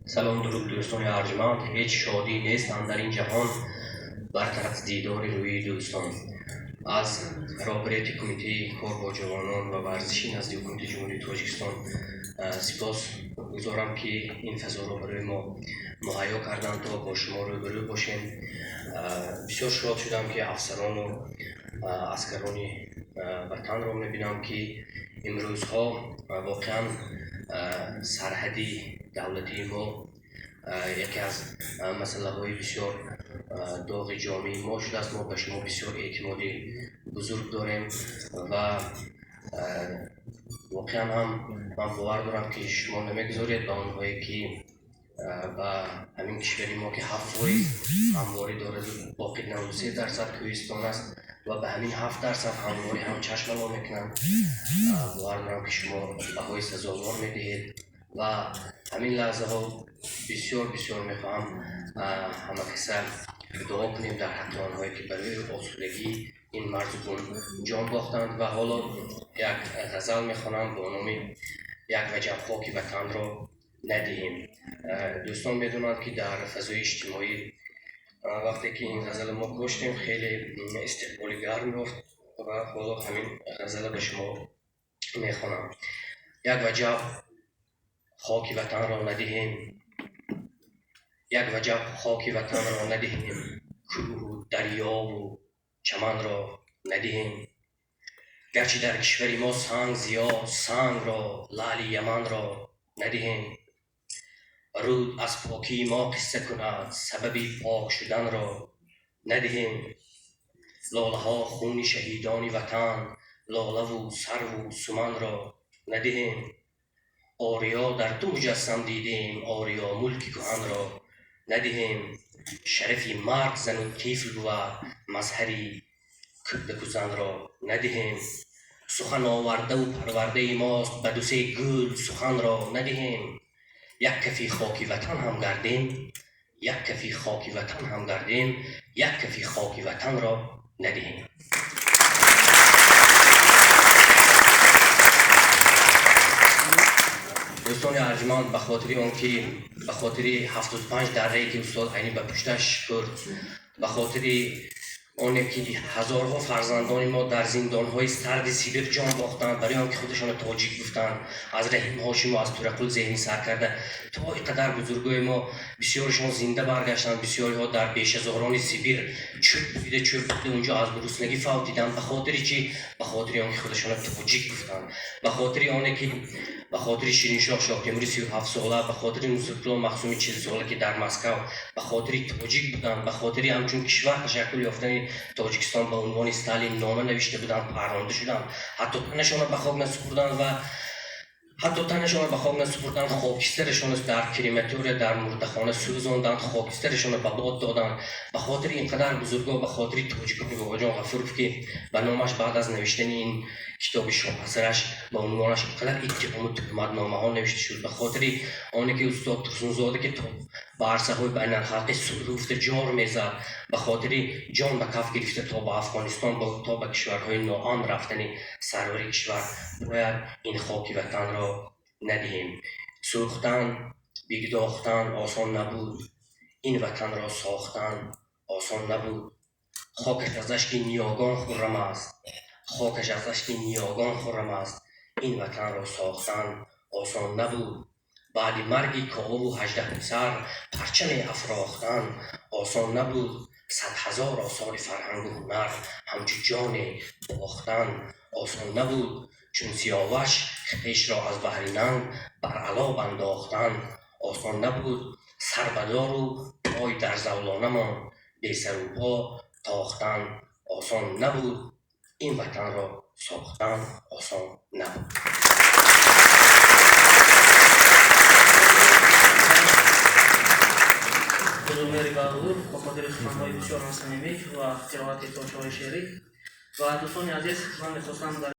سلام درود دوستان ارجمند. هیچ شادی نیست در این جهان برتر از دیدار روی دوستان. از رابطه کمیته کار با جوانان و ورزشی نزد حکومت جمهوری تاجیکستان سپاس گزارم که این فضا را برای ما مهیا کردند تا با شما روبرو باشیم. بسیار شاد شدم که افسران و عسکران وطن را میبینم که امروزها واقعا سرحدی دولتی ما یکی از مسئله های بسیار داغ جامعه ما شده است. ما به شما بسیار اعتماد بزرگ داریم و واقعا هم من باور دارم که شما نمیگذارید به آنهایی که و همین کشوری ما که 7% همواری دارد، باقی 93% کوهستان است و به همین 7% همواری هم چشم ما میکنند. باور دارم که شما بهای سزاوار میدهید و همین لحظه ها بسیار میخواهم همه کسر دعا کنیم در حق آنهایی که برای آسودگی این مرزبون جان باختند. و حالا یک غزل میخوانم با نام یک وجب خاک وطن را ندهیم. دوستان میدونند که در فضای اجتماعی وقتی که این غزل ما گوشتیم خیلی استقبال گرم یافت و حالا همین غزل به شما میخوانم. یک وجب خاک وطن را ندهیم، یک وجب خاک وطن را ندهیم، کوه و دریا و چمن را ندهیم. گرچه در کشور ما سنگ زیاد، سنگ را لعل یمن را ندهیم. رود از پاکی ما قصه کند، سبب پاک شدن را ندهیم. لاله ها خون شهیدان وطن، لاله و سرو و سمن را ندهیم. آریا در تو مجسم دیدیم، آریا ملک کهن را ندهیم. شرفی مرد زن و طفل بود، مظهری کودک و زن را ندهیم. سخن آورده و پرورده ماست، به دو سه گل سخن را ندهیم. یک کفی خاک وطن هم گردیم، یک کفی خاک وطن هم گردیم، یک کفی خاک وطن را ندهیم. دوستان ارجمند، به خاطر آن که به خاطر 75 دره‌ای که استاد عینی به پشتش کرد، به خاطر آنه که هزارها فرزندان ما در زندان‌های سرد سیبیر جان باختند برای آنکه خودشان تاجیک گفتند، از رحیم هاشم و از تورقل ذهنی سرکرده تا اینقدر بزرگای ما بسیارشان زنده برگشتند. بسیاری ها در بیشهزاران سیبیر چوب بوده اونجا از گرسنگی فوت دیدند. به خاطر چی؟ به خاطر آنکه خودشان تاجیک گفتند. به خاطر آنه که به خاطر شیرین شاه تیموری 37 ساله، به خاطر نصرالله مخزومی 40 ساله که در مسکو به خاطر تاجیک بودند، به خاطر همچون کشور تشکل یافتن تاجیکستان به عنوان استالین نامه نوشته بودند، پرونده شدند، حتی تنشان را به خاک نسپردند و خاکسترشان در کرماتور در مردخانه سوزاندند، خاکسترشان به باد دادند. به خاطر اینقدر بزرگا، به خاطر تاجیکان باباجان غفورov که به نامش بعد از نوشتن این کتاب شاهپسرش به عنوانش اینقدر اتهام و تهمت نامه ها نوشته شد. به خاطر آنه که استاد ترسونزاده که به عرصه های بین الخلقی صلح جار میزد، به خاطر جان به کف گرفته تا به افغانستان تا به کشورهای ناامن رفتن سرور کشور، باید این خاک وطن را ندهیم. سوختن بگداختن آسان نبود، این وطن را ساختن آسان نبود. خاکش از اشک نیاگان خرم است، خاکش از اشک نیاگان خرم است، این وطن را ساختن آسان نبود. بعد مرگی کاوه و 18 پسر پرچم افراختن آسان نبود. 100,000 آثار فرهنگ و هنر همچو جان باختن آسان نبود. چون سیاوش خویش را از بهر ننگ بر علاب انداختن آسان نبود. سر به دار و پای در زولانه مان، بی سر و پا تاختن آسان نبود. این وطن را ساختن آسان نبود. بزرگوار بهادر با خاطر سخن‌های بسیار صمیمی و قرائت تاج‌های شعری و دوستان عزیز، من می‌خواستم